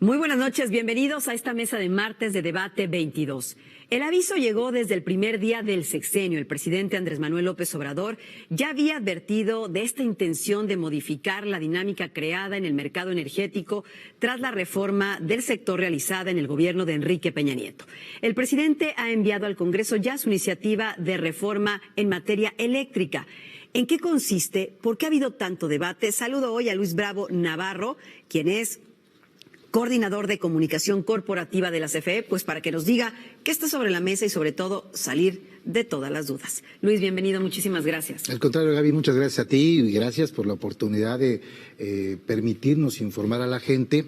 Muy buenas noches, bienvenidos a esta mesa de martes de Debate 22. El aviso llegó desde el primer día del sexenio. El presidente Andrés Manuel López Obrador ya había advertido de esta intención de modificar la dinámica creada en el mercado energético tras la reforma del sector realizada en el gobierno de Enrique Peña Nieto. El presidente ha enviado al Congreso ya su iniciativa de reforma en materia eléctrica. ¿En qué consiste? ¿Por qué ha habido tanto debate? Saludo hoy a Luis Bravo Navarro, quien es coordinador de comunicación corporativa de la CFE, pues para que nos diga qué está sobre la mesa y sobre todo salir de todas las dudas. Luis, bienvenido, muchísimas gracias. Al contrario, Gaby, muchas gracias a ti y gracias por la oportunidad de permitirnos informar a la gente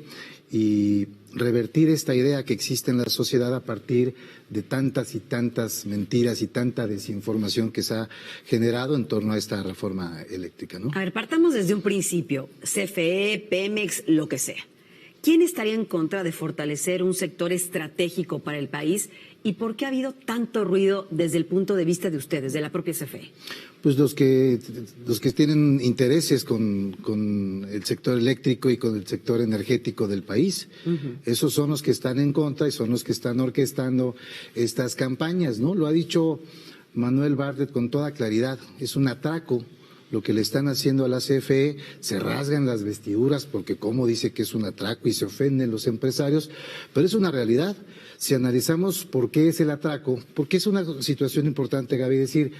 y revertir esta idea que existe en la sociedad a partir de tantas y tantas mentiras y tanta desinformación que se ha generado en torno a esta reforma eléctrica, ¿no? A ver, partamos desde un principio, CFE, Pemex, lo que sea. ¿Quién estaría en contra de fortalecer un sector estratégico para el país y por qué ha habido tanto ruido desde el punto de vista de ustedes, de la propia CFE? Pues los que tienen intereses con el sector eléctrico y con el sector energético del país. Esos son los que están en contra y son los que están orquestando estas campañas, ¿no? Lo ha dicho Manuel Bartlett con toda claridad, es un atraco lo que le están haciendo a la CFE, se rasgan las vestiduras porque cómo dice que es un atraco y se ofenden los empresarios, pero es una realidad. Si analizamos por qué es el atraco, porque es una situación importante, Gaby, decir,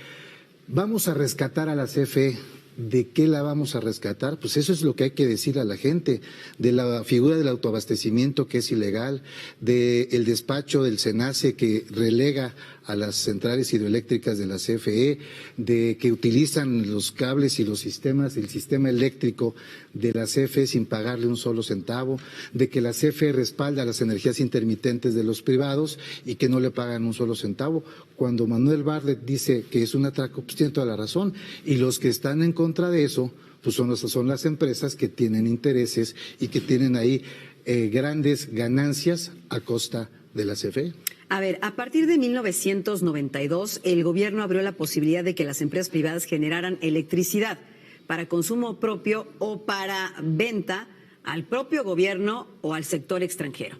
vamos a rescatar a la CFE. ¿De qué la vamos a rescatar? Pues eso es lo que hay que decir a la gente, de la figura del autoabastecimiento que es ilegal, del despacho del SENACE que relega a las centrales hidroeléctricas de la CFE, de que utilizan los cables y los sistemas, el sistema eléctrico de la CFE sin pagarle un solo centavo, de que la CFE respalda las energías intermitentes de los privados y que no le pagan un solo centavo. Cuando Manuel Bartlett dice que es un atraco, pues tiene toda la razón. Y los que están en contra de eso, pues son las empresas que tienen intereses y que tienen ahí grandes ganancias a costa de la CFE. A ver, a partir de 1992, el gobierno abrió la posibilidad de que las empresas privadas generaran electricidad para consumo propio o para venta al propio gobierno o al sector extranjero.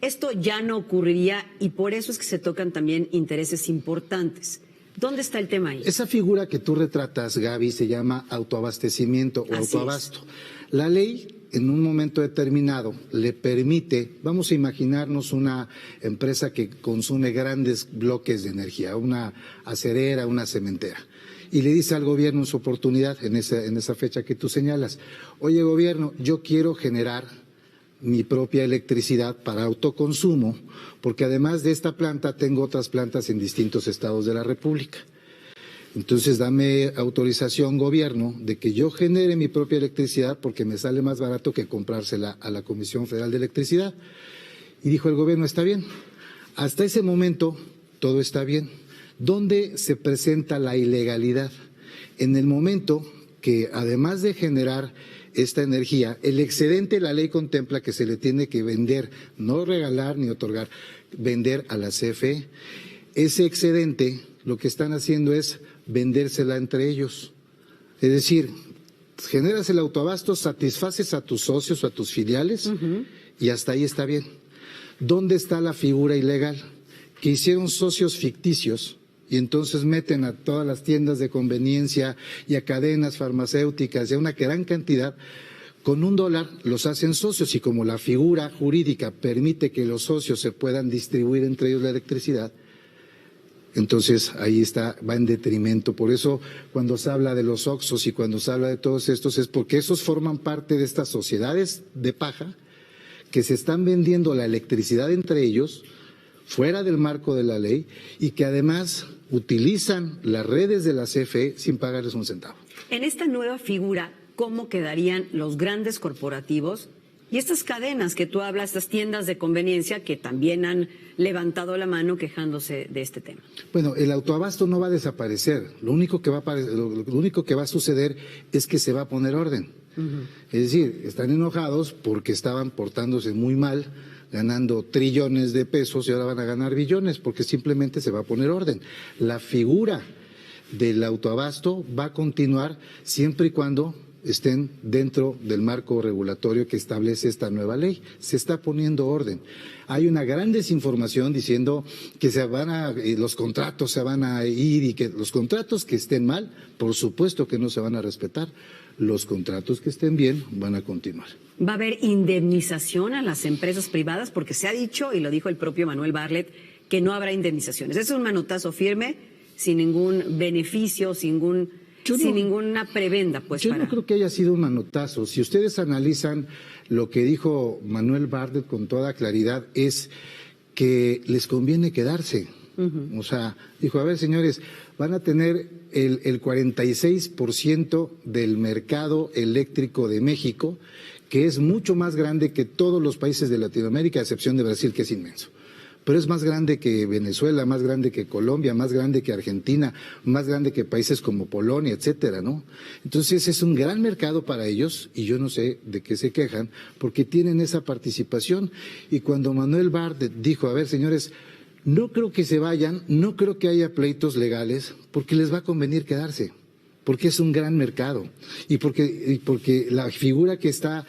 Esto ya no ocurriría y por eso es que se tocan también intereses importantes. ¿Dónde está el tema ahí? Esa figura que tú retratas, Gaby, se llama autoabastecimiento o autoabasto. La ley, en un momento determinado, le permite, vamos a imaginarnos una empresa que consume grandes bloques de energía, una acerera, una cementera, y le dice al gobierno en su oportunidad, en esa fecha que tú señalas, oye gobierno, yo quiero generar mi propia electricidad para autoconsumo, porque además de esta planta tengo otras plantas en distintos estados de la República. Entonces dame autorización, gobierno, de que yo genere mi propia electricidad porque me sale más barato que comprársela a la Comisión Federal de Electricidad. Y dijo el gobierno, está bien. Hasta ese momento todo está bien. ¿Dónde se presenta la ilegalidad? En el momento que además de generar esta energía, el excedente, la ley contempla que se le tiene que vender, no regalar ni otorgar, vender a la CFE. Ese excedente lo que están haciendo es vendérsela entre ellos. Es decir, generas el autoabasto, satisfaces a tus socios o a tus filiales y hasta ahí está bien. ¿Dónde está la figura ilegal? Que hicieron socios ficticios y entonces meten a todas las tiendas de conveniencia y a cadenas farmacéuticas y a una gran cantidad. Con $1 los hacen socios y como la figura jurídica permite que los socios se puedan distribuir entre ellos la electricidad, entonces ahí va en detrimento. Por eso cuando se habla de los Oxxos y cuando se habla de todos estos es porque esos forman parte de estas sociedades de paja que se están vendiendo la electricidad entre ellos fuera del marco de la ley y que además utilizan las redes de la CFE sin pagarles un centavo. En esta nueva figura, ¿cómo quedarían los grandes corporativos y estas cadenas que tú hablas, estas tiendas de conveniencia que también han levantado la mano quejándose de este tema? Bueno, el autoabasto no va a desaparecer. Lo único que va a suceder es que se va a poner orden. Es decir, están enojados porque estaban portándose muy mal, ganando trillones de pesos y ahora van a ganar billones porque simplemente se va a poner orden. La figura del autoabasto va a continuar siempre y cuando estén dentro del marco regulatorio que establece esta nueva ley. Se está poniendo orden. Hay una gran desinformación diciendo que los contratos se van a ir y que los contratos que estén mal, por supuesto que no se van a respetar. Los contratos que estén bien van a continuar. ¿Va a haber indemnización a las empresas privadas? Porque se ha dicho, y lo dijo el propio Manuel Bartlett, que no habrá indemnizaciones. Es un manotazo firme, sin ningún beneficio, sin ninguna prebenda. Yo no creo que haya sido un manotazo. Si ustedes analizan lo que dijo Manuel Bartlett con toda claridad, es que les conviene quedarse. O sea, dijo, a ver, señores, van a tener el 46% del mercado eléctrico de México, que es mucho más grande que todos los países de Latinoamérica, a excepción de Brasil, que es inmenso. Pero es más grande que Venezuela, más grande que Colombia, más grande que Argentina, más grande que países como Polonia, etcétera, ¿no? Entonces es un gran mercado para ellos y yo no sé de qué se quejan porque tienen esa participación. Y cuando Manuel Bartlett dijo, a ver, señores, no creo que se vayan, no creo que haya pleitos legales porque les va a convenir quedarse, porque es un gran mercado y porque la figura que está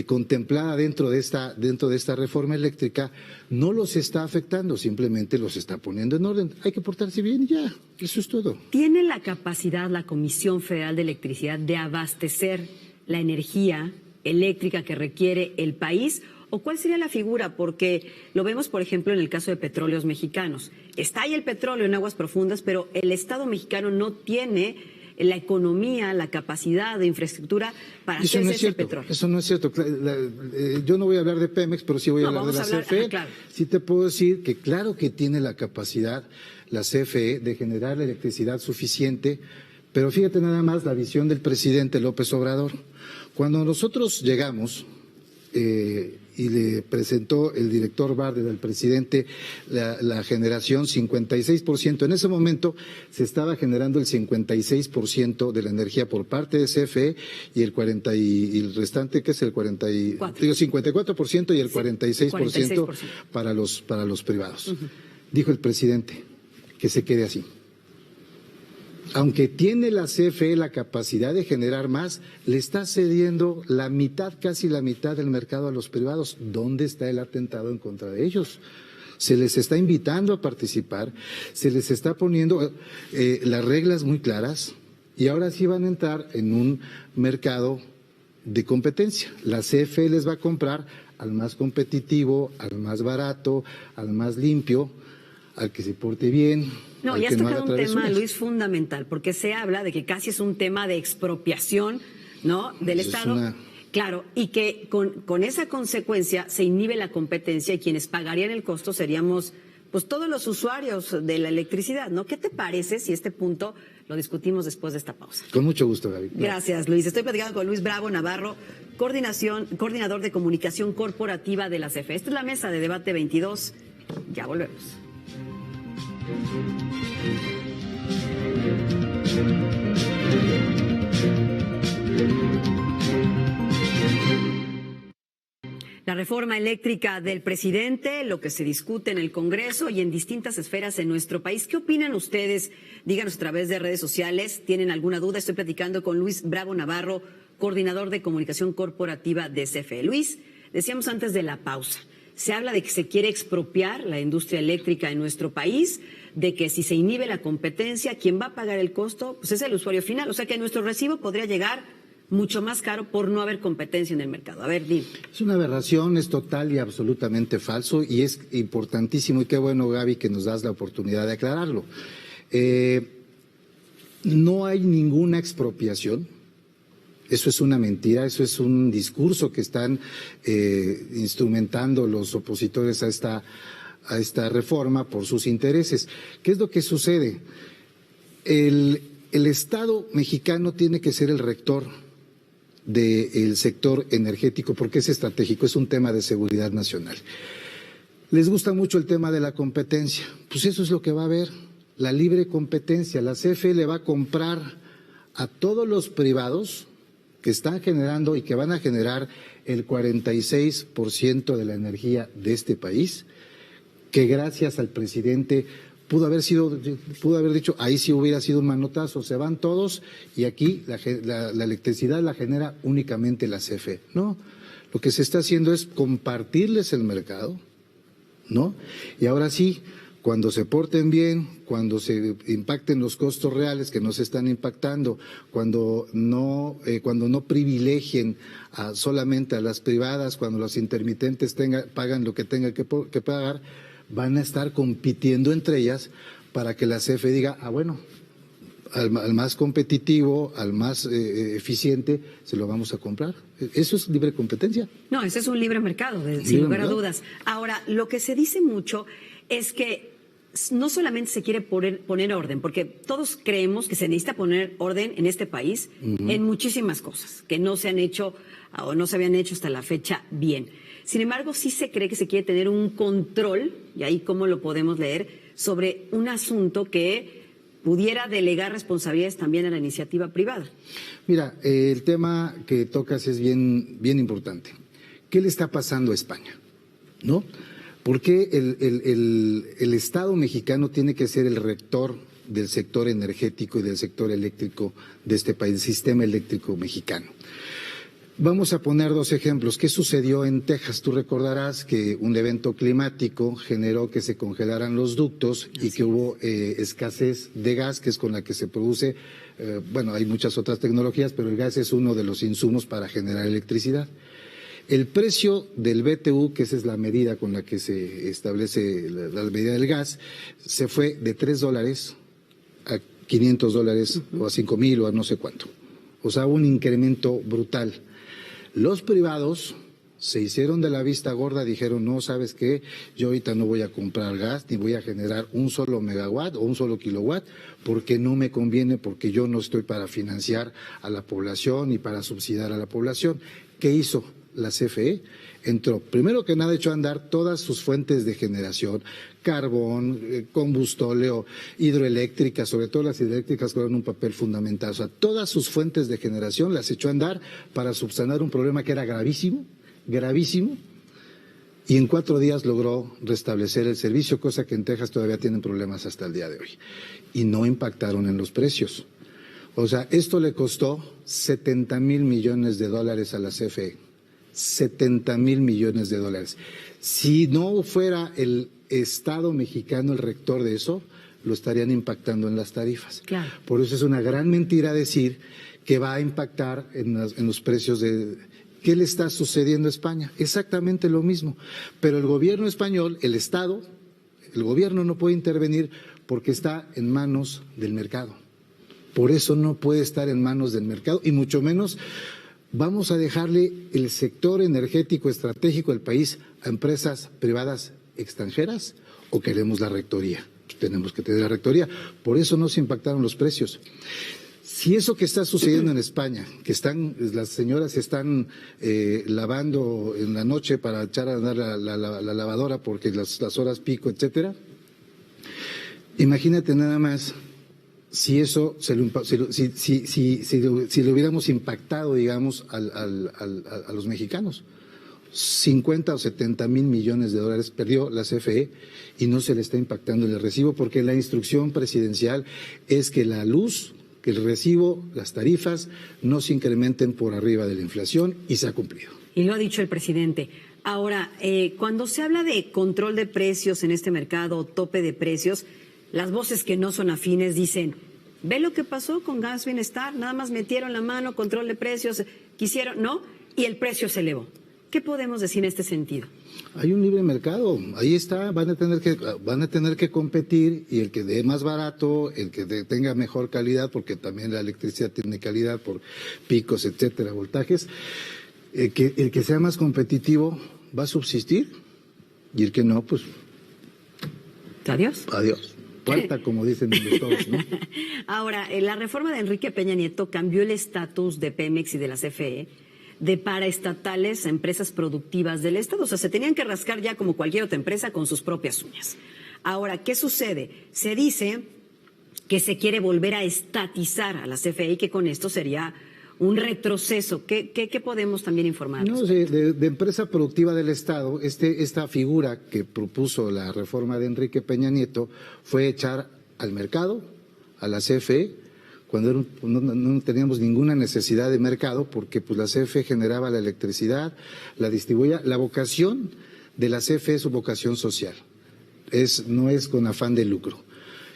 contemplada dentro de esta reforma eléctrica no los está afectando, simplemente los está poniendo en orden. Hay que portarse bien y ya, eso es todo. ¿Tiene la capacidad la Comisión Federal de Electricidad de abastecer la energía eléctrica que requiere el país? ¿O cuál sería la figura? Porque lo vemos, por ejemplo, en el caso de Petróleos Mexicanos. Está ahí el petróleo en aguas profundas, pero el Estado mexicano no tiene la economía, la capacidad de infraestructura para hacerse ese petróleo. Eso no es cierto. Yo no voy a hablar de Pemex, pero sí voy a hablar de la CFE. Claro. Sí te puedo decir que claro que tiene la capacidad la CFE de generar la electricidad suficiente, pero fíjate nada más la visión del presidente López Obrador. Cuando nosotros llegamos y le presentó el director Bartlett al presidente la generación 56%. En ese momento se estaba generando el 56% de la energía por parte de CFE y el restante, que es el 54% y el 46% para los privados. Dijo el presidente que se quede así. Aunque tiene la CFE la capacidad de generar más, le está cediendo la mitad, casi la mitad del mercado a los privados. ¿Dónde está el atentado en contra de ellos? Se les está invitando a participar, se les está poniendo las reglas muy claras y ahora sí van a entrar en un mercado de competencia. La CFE les va a comprar al más competitivo, al más barato, al más limpio, al que se porte bien. No, ya has tocado un tema, Luis, fundamental, porque se habla de que casi es un tema de expropiación, ¿no?, del Estado. Claro, y que con esa consecuencia se inhibe la competencia y quienes pagarían el costo seríamos pues todos los usuarios de la electricidad, ¿no? ¿Qué te parece si este punto lo discutimos después de esta pausa? Con mucho gusto, Gaby. Gracias, Luis. Estoy platicando con Luis Bravo Navarro, coordinador de comunicación corporativa de la CFE. Esta es la mesa de debate 22. Ya volvemos. La reforma eléctrica del presidente, lo que se discute en el Congreso y en distintas esferas en nuestro país. ¿Qué opinan ustedes? Díganos a través de redes sociales. ¿Tienen alguna duda? Estoy platicando con Luis Bravo Navarro, coordinador de comunicación corporativa de CFE. Luis, decíamos antes de la pausa, se habla de que se quiere expropiar la industria eléctrica en nuestro país, de que si se inhibe la competencia, quien va a pagar el costo, pues es el usuario final. O sea que nuestro recibo podría llegar mucho más caro por no haber competencia en el mercado. A ver, dime. Es una aberración, es total y absolutamente falso y es importantísimo y qué bueno, Gaby, que nos das la oportunidad de aclararlo. No hay ninguna expropiación. Eso es una mentira, eso es un discurso que están instrumentando los opositores a esta reforma por sus intereses. ¿Qué es lo que sucede? El Estado mexicano tiene que ser el rector del sector energético porque es estratégico, es un tema de seguridad nacional. Les gusta mucho el tema de la competencia, pues eso es lo que va a haber, la libre competencia. La CFE le va a comprar a todos los privados que están generando y que van a generar el 46% de la energía de este país, que gracias al presidente pudo haber dicho, ahí sí hubiera sido un manotazo, se van todos y aquí la electricidad la genera únicamente la CFE. No, lo que se está haciendo es compartirles el mercado, ¿no? Y ahora sí, cuando se porten bien, cuando se impacten los costos reales que no se están impactando, cuando no privilegien solamente a las privadas, cuando los intermitentes pagan lo que tengan que pagar, van a estar compitiendo entre ellas para que la CFE diga, bueno, al más competitivo, al más eficiente, se lo vamos a comprar. ¿Eso es libre competencia? No, ese es un libre mercado, sin lugar a dudas. Ahora, lo que se dice mucho es que no solamente se quiere poner orden, porque todos creemos que se necesita poner orden en este país en muchísimas cosas que no se han hecho o no se habían hecho hasta la fecha bien. Sin embargo, sí se cree que se quiere tener un control, y ahí cómo lo podemos leer, sobre un asunto que pudiera delegar responsabilidades también a la iniciativa privada. Mira, el tema que tocas es bien importante. ¿Qué le está pasando a España? ¿No? ¿Por qué el Estado mexicano tiene que ser el rector del sector energético y del sector eléctrico de este país, del sistema eléctrico mexicano? Vamos a poner dos ejemplos. ¿Qué sucedió en Texas? Tú recordarás que un evento climático generó que se congelaran los ductos y que hubo escasez de gas, que es con la que se produce, hay muchas otras tecnologías, pero el gas es uno de los insumos para generar electricidad. El precio del BTU, que esa es la medida con la que se establece la medida del gas, se fue de $3 a $500 o a 5,000 o a no sé cuánto. O sea, un incremento brutal. Los privados se hicieron de la vista gorda, dijeron, no, ¿sabes qué? Yo ahorita no voy a comprar gas ni voy a generar un solo megawatt o un solo kilowatt porque no me conviene, porque yo no estoy para financiar a la población y para subsidiar a la población. ¿Qué hizo la CFE? Entró, primero que nada, echó a andar todas sus fuentes de generación, carbón, combustóleo, hidroeléctricas, sobre todo las hidroeléctricas juegan un papel fundamental. O sea, todas sus fuentes de generación las echó a andar para subsanar un problema que era gravísimo, y en 4 días logró restablecer el servicio, cosa que en Texas todavía tienen problemas hasta el día de hoy. Y no impactaron en los precios. O sea, esto le costó $70,000 millones a la CFE. $70,000 millones. Si no fuera el Estado mexicano el rector de eso, lo estarían impactando en las tarifas. Claro. Por eso es una gran mentira decir que va a impactar en los precios de... ¿Qué le está sucediendo a España? Exactamente lo mismo. Pero el gobierno español, el Estado, el gobierno no puede intervenir porque está en manos del mercado. Por eso no puede estar en manos del mercado y mucho menos vamos a dejarle el sector energético estratégico del país a empresas privadas extranjeras o queremos la rectoría. Tenemos que tener la rectoría. Por eso no se impactaron los precios. Si eso que está sucediendo en España, que las señoras se están lavando en la noche para echar a andar la lavadora porque las horas pico, etcétera, imagínate nada más si eso si lo hubiéramos impactado, digamos, a los mexicanos. 50 o 70 mil millones de dólares perdió la CFE y no se le está impactando el recibo porque la instrucción presidencial es que la luz, que el recibo, las tarifas no se incrementen por arriba de la inflación y se ha cumplido. Y lo ha dicho el presidente. Ahora, cuando se habla de control de precios en este mercado, tope de precios, las voces que no son afines dicen, ve lo que pasó con Gas Bienestar, nada más metieron la mano, control de precios, quisieron, ¿no? Y el precio se elevó. ¿Qué podemos decir en este sentido? Hay un libre mercado, ahí está, van a tener que competir y el que dé más barato, el que tenga mejor calidad, porque también la electricidad tiene calidad por picos, etcétera, voltajes, el que sea más competitivo va a subsistir y el que no, pues... Adiós. Adiós. Puerta, como dicen todos, ¿no? Ahora, la reforma de Enrique Peña Nieto cambió el estatus de Pemex y de la CFE de paraestatales a empresas productivas del Estado. O sea, se tenían que rascar ya como cualquier otra empresa con sus propias uñas. Ahora, ¿qué sucede? Se dice que se quiere volver a estatizar a la CFE y que con esto sería un retroceso. ¿Qué podemos también informar? No, de empresa productiva del Estado, esta figura que propuso la reforma de Enrique Peña Nieto fue echar al mercado, a la CFE, cuando no teníamos ninguna necesidad de mercado, porque pues la CFE generaba la electricidad, la distribuía. La vocación de la CFE es su vocación social, no es con afán de lucro.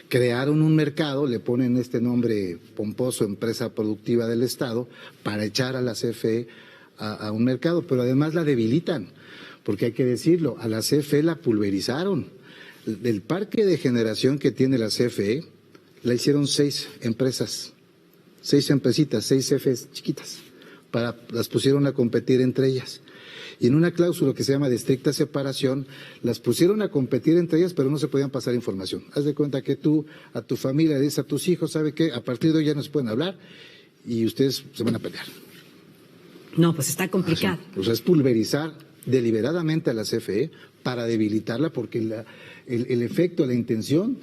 Crearon un mercado, le ponen este nombre pomposo, empresa productiva del Estado, para echar a la CFE a un mercado, pero además la debilitan, porque hay que decirlo, a la CFE la pulverizaron. Del parque de generación que tiene la CFE, la hicieron 6 empresas, 6 empresitas, 6 CFEs chiquitas, las pusieron a competir entre ellas. Y en una cláusula que se llama de estricta separación, las pusieron a competir entre ellas, pero no se podían pasar información. Haz de cuenta que tú a tu familia le dices a tus hijos, ¿sabe qué? A partir de hoy ya no se pueden hablar y ustedes se van a pelear. No, pues está complicado. O sea, es pulverizar deliberadamente a la CFE para debilitarla, porque el efecto, la intención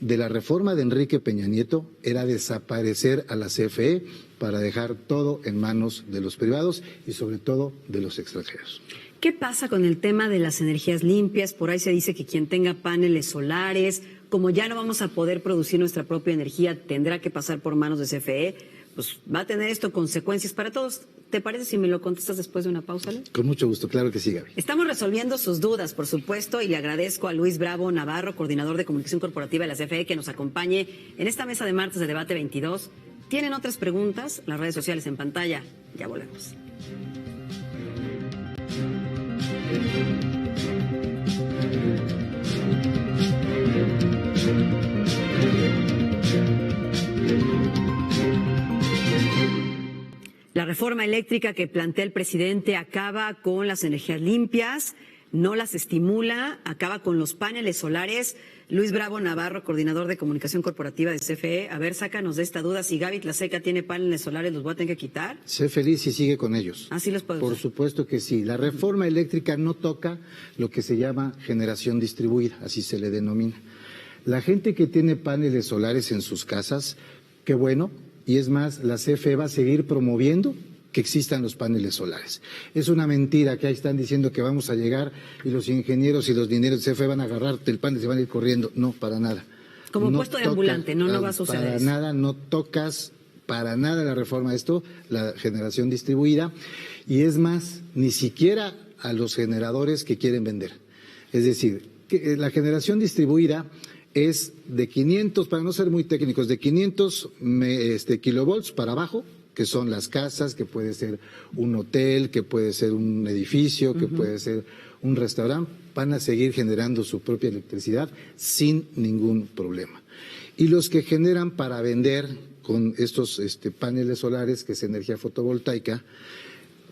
de la reforma de Enrique Peña Nieto era desaparecer a la CFE para dejar todo en manos de los privados y sobre todo de los extranjeros. ¿Qué pasa con el tema de las energías limpias? Por ahí se dice que quien tenga paneles solares, como ya no vamos a poder producir nuestra propia energía, tendrá que pasar por manos de CFE, pues va a tener esto consecuencias para todos. ¿Te parece si me lo contestas después de una pausa, Luis? Con mucho gusto, claro que sí, Gaby. Estamos resolviendo sus dudas, por supuesto, y le agradezco a Luis Bravo Navarro, coordinador de comunicación corporativa de la CFE, que nos acompañe en esta mesa de martes de Debate 22. ¿Tienen otras preguntas? Las redes sociales en pantalla. Ya volvemos. La reforma eléctrica que plantea el presidente acaba con las energías limpias, no las estimula, acaba con los paneles solares. Luis Bravo Navarro, coordinador de comunicación corporativa de CFE. A ver, sácanos de esta duda. Si Gaby Tlaseca tiene paneles solares, ¿los voy a tener que quitar? Sé feliz y sigue con ellos. ¿Ah, sí los puedo usar? Por supuesto que sí. La reforma eléctrica no toca lo que se llama generación distribuida, así se le denomina. La gente que tiene paneles solares en sus casas, qué bueno. Y es más, la CFE va a seguir promoviendo que existan los paneles solares. Es una mentira que ahí están diciendo que vamos a llegar y los ingenieros y los dineros de CFE van a agarrarte el panel y se van a ir corriendo. No, para nada. Como puesto de ambulante, no va a suceder para eso. nada, no tocas para nada la reforma de esto, la generación distribuida. Y es más, ni siquiera a los generadores que quieren vender. Es decir, que la generación distribuida es de 500, para no ser muy técnicos, de 500 kilovolts para abajo, que son las casas, que puede ser un hotel, que puede ser un edificio, que puede ser un restaurante, van a seguir generando su propia electricidad sin ningún problema. Y los que generan para vender con estos paneles solares, que es energía fotovoltaica,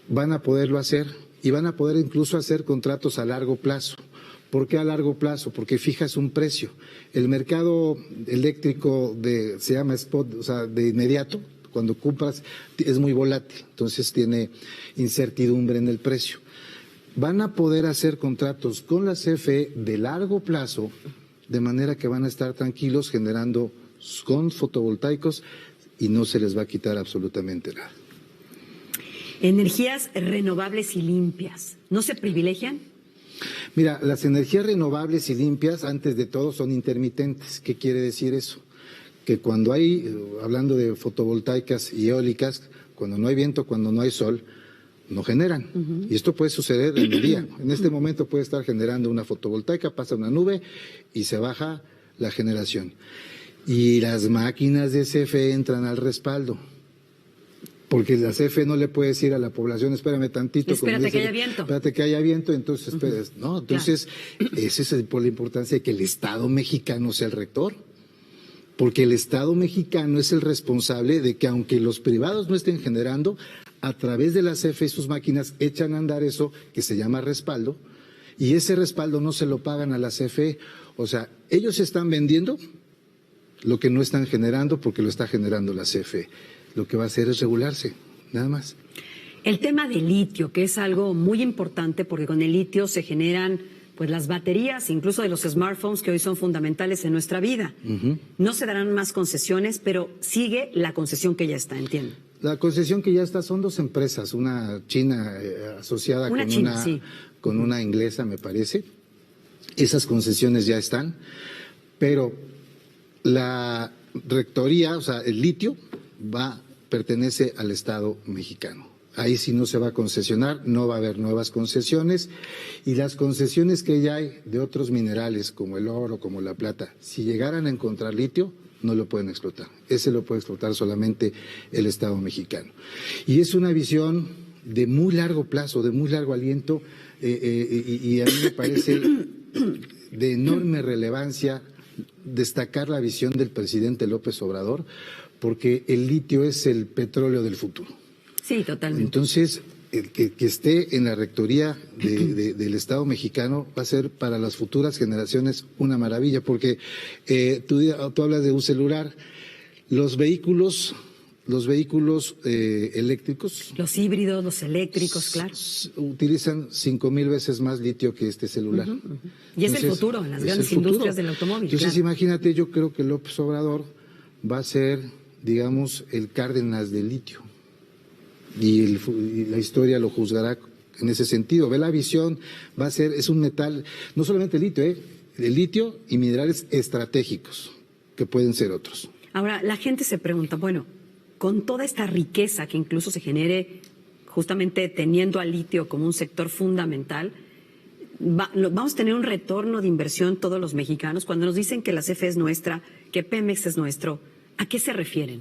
van a poderlo hacer y van a poder incluso hacer contratos a largo plazo. ¿Por qué a largo plazo? Porque fijas un precio. El mercado eléctrico se llama spot, o sea, de inmediato, cuando compras es muy volátil, entonces tiene incertidumbre en el precio. Van a poder hacer contratos con la CFE de largo plazo, de manera que van a estar tranquilos generando con fotovoltaicos y no se les va a quitar absolutamente nada. Energías renovables y limpias, ¿no se privilegian? Mira, las energías renovables y limpias, antes de todo, son intermitentes. ¿Qué quiere decir eso? Que cuando hay, hablando de fotovoltaicas y eólicas, cuando no hay viento, cuando no hay sol, no generan. Y esto puede suceder en el día. En este momento puede estar generando una fotovoltaica, pasa una nube y se baja la generación. Y las máquinas de CFE entran al respaldo. Porque la CFE no le puede decir a la población, espérame tantito. Espérate que haya viento. Espérate que haya viento, entonces, esperes. No, entonces, esa es por la importancia de que el Estado mexicano sea el rector. Porque el Estado mexicano es el responsable de que, aunque los privados no estén generando, a través de la CFE y sus máquinas echan a andar eso que se llama respaldo, y ese respaldo no se lo pagan a la CFE. O sea, ellos están vendiendo lo que no están generando porque lo está generando la CFE. Lo que va a hacer es regularse, nada más. El tema del litio, que es algo muy importante porque con el litio se generan pues las baterías, incluso de los smartphones, que hoy son fundamentales en nuestra vida. No se darán más concesiones, pero sigue la concesión que ya está, entiendo. La concesión que ya está son 2 empresas, una china asociada con una inglesa, me parece. Esas concesiones ya están, pero la rectoría, o sea, el litio pertenece al Estado mexicano. Ahí sí no se va a concesionar, no va a haber nuevas concesiones, y las concesiones que ya hay de otros minerales como el oro, como la plata, si llegaran a encontrar litio, no lo pueden explotar. Ese lo puede explotar solamente el Estado mexicano. Y es una visión de muy largo plazo, de muy largo aliento, y a mí me parece de enorme relevancia destacar la visión del presidente López Obrador, porque el litio es el petróleo del futuro. Sí, totalmente. Entonces, que esté en la rectoría del Estado mexicano va a ser para las futuras generaciones una maravilla, porque tú hablas de un celular, los vehículos eléctricos. Los híbridos, los eléctricos, claro. Utilizan 5,000 veces más litio que este celular. Y es el futuro en las grandes industrias del automóvil. Entonces, imagínate, yo creo que López Obrador va a ser, digamos, el Cárdenas del litio. Y la historia lo juzgará en ese sentido. Ve la visión, es un metal, no solamente el litio y minerales estratégicos, que pueden ser otros. Ahora, la gente se pregunta, bueno, con toda esta riqueza que incluso se genere justamente teniendo al litio como un sector fundamental, ¿vamos a tener un retorno de inversión todos los mexicanos? Cuando nos dicen que la CFE es nuestra, que Pemex es nuestro, ¿a qué se refieren,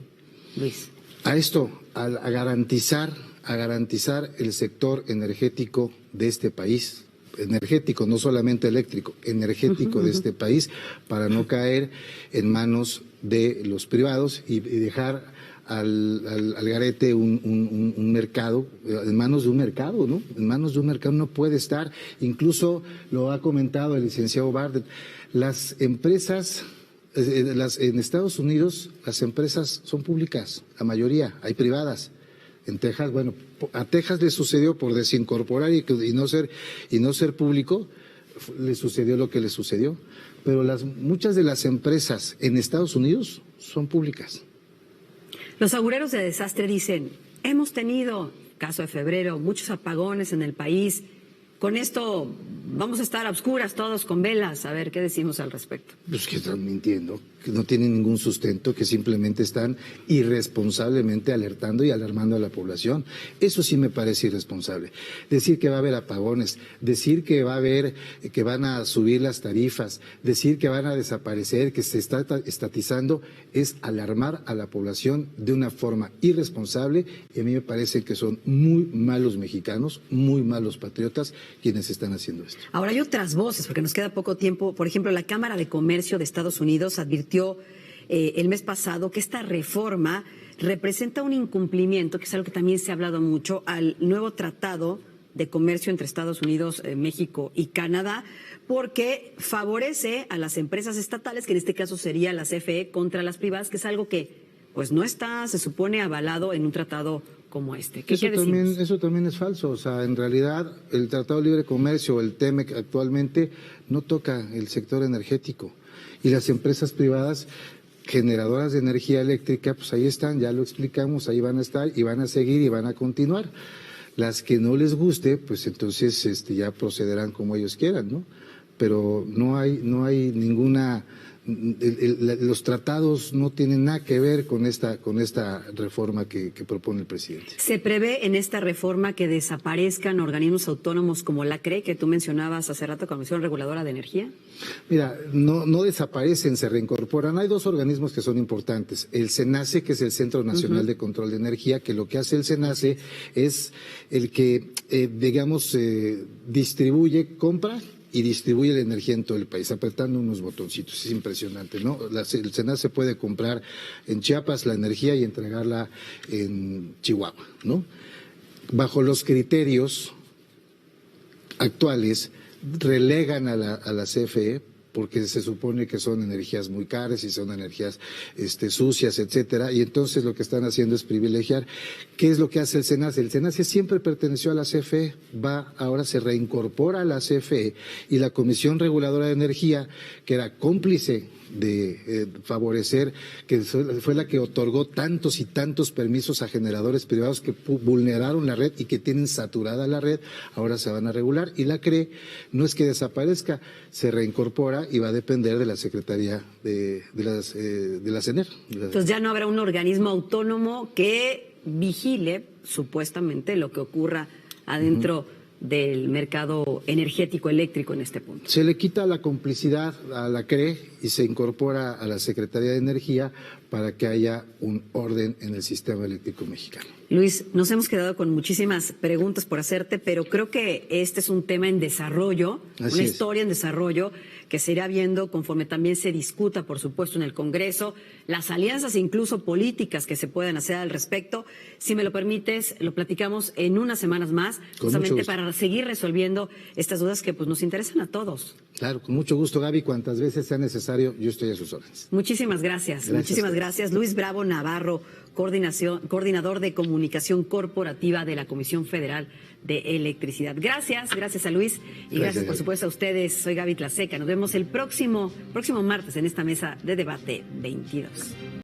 Luis? A esto, a garantizar el sector energético de este país, energético, no solamente eléctrico, energético de este país, para no caer en manos de los privados y dejar al garete un mercado, en manos de un mercado, ¿no? En manos de un mercado no puede estar. Incluso lo ha comentado el licenciado Bartlett, las empresas. En Estados Unidos las empresas son públicas, la mayoría, hay privadas. En Texas, bueno, a Texas le sucedió por desincorporar y no ser público, le sucedió lo que le sucedió. Pero muchas de las empresas en Estados Unidos son públicas. Los agureros de desastre dicen, hemos tenido, caso de febrero, muchos apagones en el país. Con esto vamos a estar a oscuras todos con velas. A ver, ¿qué decimos al respecto? Pues que están mintiendo, que no tienen ningún sustento, que simplemente están irresponsablemente alertando y alarmando a la población. Eso sí me parece irresponsable. Decir que va a haber apagones, decir que que van a subir las tarifas, decir que van a desaparecer, que se está estatizando, es alarmar a la población de una forma irresponsable, y a mí me parece que son muy malos mexicanos, muy malos patriotas quienes están haciendo esto. Ahora hay otras voces, porque nos queda poco tiempo. Por ejemplo, la Cámara de Comercio de Estados Unidos advirtió el mes pasado que esta reforma representa un incumplimiento, que es algo que también se ha hablado mucho, al nuevo tratado de comercio entre Estados Unidos, México y Canadá, porque favorece a las empresas estatales, que en este caso sería la CFE, contra las privadas, que es algo que pues no está, se supone, avalado en un tratado como este. Eso también es falso. O sea, en realidad el Tratado de Libre Comercio, el TEMEC actualmente, no toca el sector energético. Y las empresas privadas generadoras de energía eléctrica, pues ahí están, ya lo explicamos, ahí van a estar y van a seguir y van a continuar. Las que no les guste, pues entonces ya procederán como ellos quieran, ¿no? Pero no hay ninguna... los tratados no tienen nada que ver con esta reforma que propone el presidente. ¿Se prevé en esta reforma que desaparezcan organismos autónomos como la CRE, que tú mencionabas hace rato, Comisión Reguladora de Energía? Mira, no desaparecen, se reincorporan. Hay 2 organismos que son importantes. El CENACE, que es el Centro Nacional de Control de Energía, que lo que hace el CENACE es el que, distribuye, compra y distribuye la energía en todo el país, apretando unos botoncitos. Es impresionante, ¿no? El CENACE puede comprar en Chiapas la energía y entregarla en Chihuahua, ¿no? Bajo los criterios actuales, relegan a la CFE porque se supone que son energías muy caras y son energías sucias, etcétera, y entonces lo que están haciendo es privilegiar. ¿Qué es lo que hace el SENACE? El SENACE siempre perteneció a la CFE, ahora se reincorpora a la CFE, y la Comisión Reguladora de Energía, que era cómplice de favorecer, que fue la que otorgó tantos y tantos permisos a generadores privados que vulneraron la red y que tienen saturada la red, ahora se van a regular, y la CRE no es que desaparezca, se reincorpora y va a depender de la Secretaría de la CENER. Entonces ya no habrá un organismo autónomo que vigile supuestamente lo que ocurra adentro del mercado energético eléctrico en este punto. Se le quita la complicidad a la CRE y se incorpora a la Secretaría de Energía para que haya un orden en el sistema eléctrico mexicano. Luis, nos hemos quedado con muchísimas preguntas por hacerte, pero creo que este es un tema en desarrollo, una historia en desarrollo que se irá viendo conforme también se discuta, por supuesto, en el Congreso, las alianzas e incluso políticas que se puedan hacer al respecto. Si me lo permites, lo platicamos en unas semanas más, justamente para seguir resolviendo estas dudas que pues nos interesan a todos. Claro, con mucho gusto, Gaby, cuantas veces sea necesario, yo estoy a sus órdenes. Muchísimas gracias. Muchísimas gracias. Luis Bravo Navarro, coordinador de comunicación corporativa de la Comisión Federal de Electricidad. Gracias a Luis y gracias por supuesto a ustedes. Soy Gaby Tlaseca. Nos vemos el próximo martes en esta mesa de debate 22.